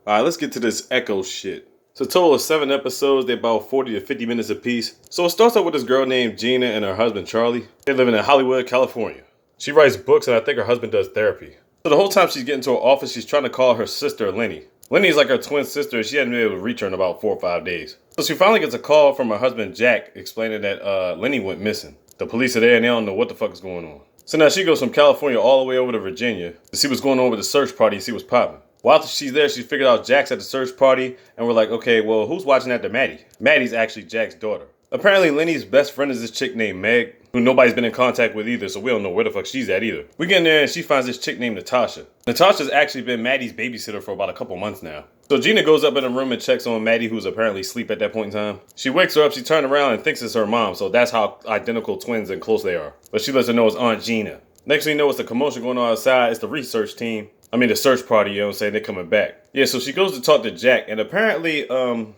Alright, let's get to this Echo shit. It's a total of 7 episodes, they're about 40 to 50 minutes apiece. So it starts out with this girl named Gina and her husband Charlie. They're living in Hollywood, California. She writes books and I think her husband does therapy. So the whole time she's getting to her office, she's trying to call her sister Leni. Leni's like her twin sister and she hadn't been able to reach her in about 4 or 5 days. So she finally gets a call from her husband Jack explaining that Leni went missing. The police are there and they don't know what the fuck is going on. So now she goes from California all the way over to Virginia to see what's going on with the search party and see what's popping. While she's there, she figured out Jack's at the search party, and we're like, okay, well, who's watching after Maddie? Maddie's actually Jack's daughter. Apparently, Lenny's best friend is this chick named Meg, who nobody's been in contact with either, so we don't know where the fuck she's at either. We get in there, and she finds this chick named Natasha. Natasha's actually been Maddie's babysitter for about a couple months now. So Gina goes up in the room and checks on Maddie, who's apparently asleep at that point in time. She wakes her up, she turns around and thinks it's her mom, so that's how identical twins and close they are. But she lets her know it's Aunt Gina. Next thing you know, it's a commotion going on outside. It's the research team. The search party, you know what I'm saying? They're coming back. Yeah, so she goes to talk to Jack, and apparently,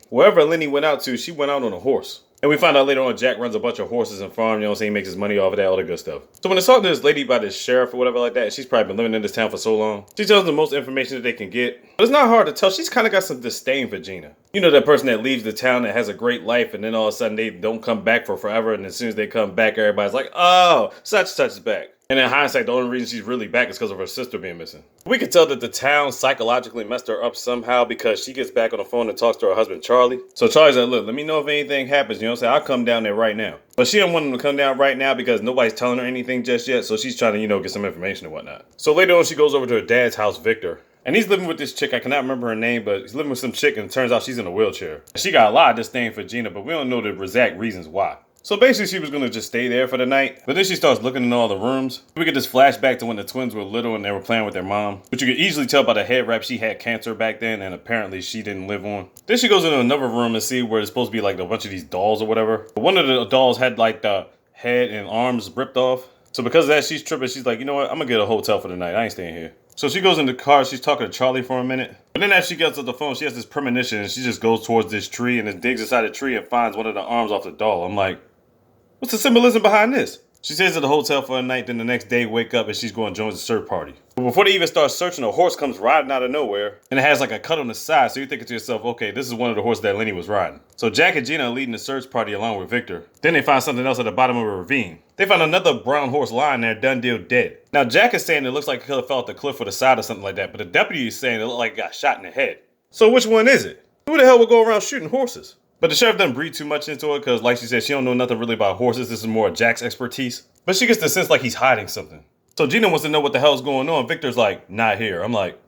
wherever Leni went out to, she went out on a horse. And we find out later on Jack runs a bunch of horses and farm, you know what I'm saying? He makes his money off of that, all the good stuff. So when they talk to this lady by this sheriff or whatever like that, she's probably been living in this town for so long. She tells them the most information that they can get. But it's not hard to tell. She's kind of got some disdain for Gina. You know that person that leaves the town that has a great life and then all of a sudden they don't come back for forever, and as soon as they come back, everybody's like, oh, such is back. And in hindsight, the only reason she's really back is because of her sister being missing. We can tell that the town psychologically messed her up somehow because she gets back on the phone and talks to her husband, Charlie. So Charlie's like, look, let me know if anything happens, you know what I'm saying? I'll come down there right now. But she don't want him to come down right now because nobody's telling her anything just yet, so she's trying to, get some information and whatnot. So later on, she goes over to her dad's house, Victor. And he's living with this chick, I cannot remember her name, but he's living with some chick and it turns out she's in a wheelchair. She got a lot of disdain for Gina, but we don't know the exact reasons why. So basically she was going to just stay there for the night, but then she starts looking in all the rooms. We get this flashback to when the twins were little and they were playing with their mom. But you could easily tell by the head wrap she had cancer back then and apparently she didn't live on. Then she goes into another room and see where it's supposed to be like a bunch of these dolls or whatever. But one of the dolls had like the head and arms ripped off. So because of that, she's tripping. She's like, you know what? I'm going to get a hotel for the night. I ain't staying here. So she goes in the car. She's talking to Charlie for a minute. But then as she gets off the phone, she has this premonition and she just goes towards this tree and then digs inside the tree and finds one of the arms off the doll. I'm like, what's the symbolism behind this? She stays at the hotel for a night, then the next day wake up and she's going to join the search party. But before they even start searching, a horse comes riding out of nowhere and it has like a cut on the side. So you're thinking to yourself, okay, this is one of the horses that Leni was riding. So Jack and Gina are leading the search party along with Victor. Then they find something else at the bottom of a ravine. They find another brown horse lying there, done deal dead. Now Jack is saying it looks like it could have fell off the cliff or the side or something like that, but the deputy is saying it looked like it got shot in the head. So which one is it? Who the hell would go around shooting horses? But the sheriff doesn't breathe too much into it because, like she said, she don't know nothing really about horses. This is more Jack's expertise. But she gets the sense like he's hiding something. So Gina wants to know what the hell's going on. Victor's like, not here. I'm like,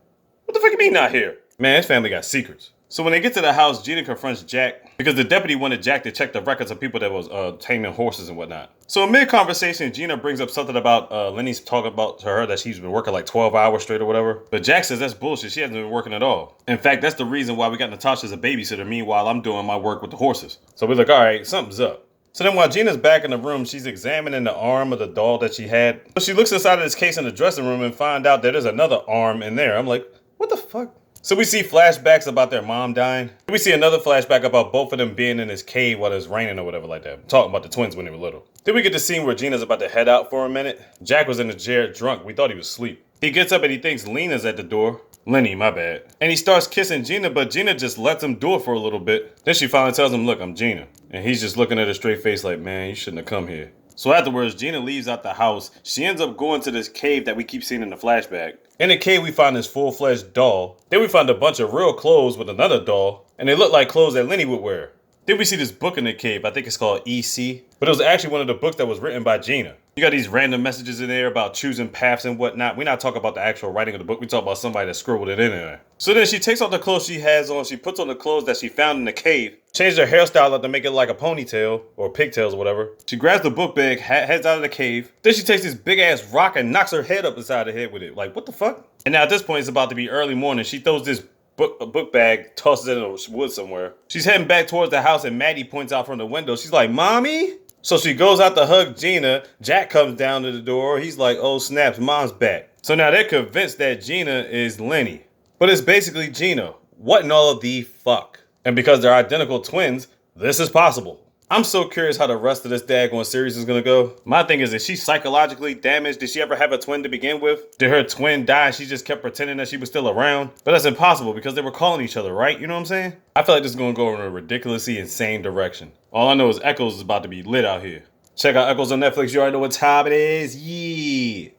what the fuck you mean not here? Man, his family got secrets. So when they get to the house, Gina confronts Jack because the deputy wanted Jack to check the records of people that was taming horses and whatnot. So in mid-conversation, Gina brings up something about Lenny's talking about to her that she's been working like 12 hours straight or whatever. But Jack says that's bullshit. She hasn't been working at all. In fact, that's the reason why we got Natasha as a babysitter. Meanwhile, I'm doing my work with the horses. So we're like, all right, something's up. So then while Gina's back in the room, she's examining the arm of the doll that she had. But she looks inside of this case in the dressing room and find out that there's another arm in there. I'm like, what the fuck? So we see flashbacks about their mom dying. We see another flashback about both of them being in this cave while it's raining or whatever like that. Talking about the twins when they were little. Then we get the scene where Gina's about to head out for a minute. Jack was in the chair drunk. We thought he was asleep. He gets up and he thinks Lena's at the door. Leni, my bad. And he starts kissing Gina, but Gina just lets him do it for a little bit. Then she finally tells him, look, I'm Gina. And he's just looking at her straight face like, man, you shouldn't have come here. So afterwards, Gina leaves out the house. She ends up going to this cave that we keep seeing in the flashback. In the cave, we find this full-fledged doll. Then we find a bunch of real clothes with another doll. And they look like clothes that Leni would wear. Then we see this book in the cave. I think it's called EC. But it was actually one of the books that was written by Gina. You got these random messages in there about choosing paths and whatnot. We're not talking about the actual writing of the book. We talk about somebody that scribbled it in there. So then she takes off the clothes she has on. She puts on the clothes that she found in the cave. Changed her hairstyle up to make it like a ponytail or pigtails or whatever. She grabs the book bag, heads out of the cave. Then she takes this big ass rock and knocks her head up inside the head with it. Like, what the fuck? And now at this point, it's about to be early morning. She throws this book bag, tosses it in the woods somewhere. She's heading back towards the house and Maddie points out from the window. She's like, Mommy? So she goes out to hug Gina. Jack comes down to the door. He's like, oh snaps, Mom's back. So now they're convinced that Gina is Leni. But it's basically Gina. What in all of the fuck? And because they're identical twins, this is possible. I'm so curious how the rest of this daggone series is gonna go. My thing is she psychologically damaged? Did she ever have a twin to begin with? Did her twin die and she just kept pretending that she was still around? But that's impossible because they were calling each other, right? You know what I'm saying? I feel like this is gonna go in a ridiculously insane direction. All I know is Echoes is about to be lit out here. Check out Echoes on Netflix. You already know what time it is. Yeah.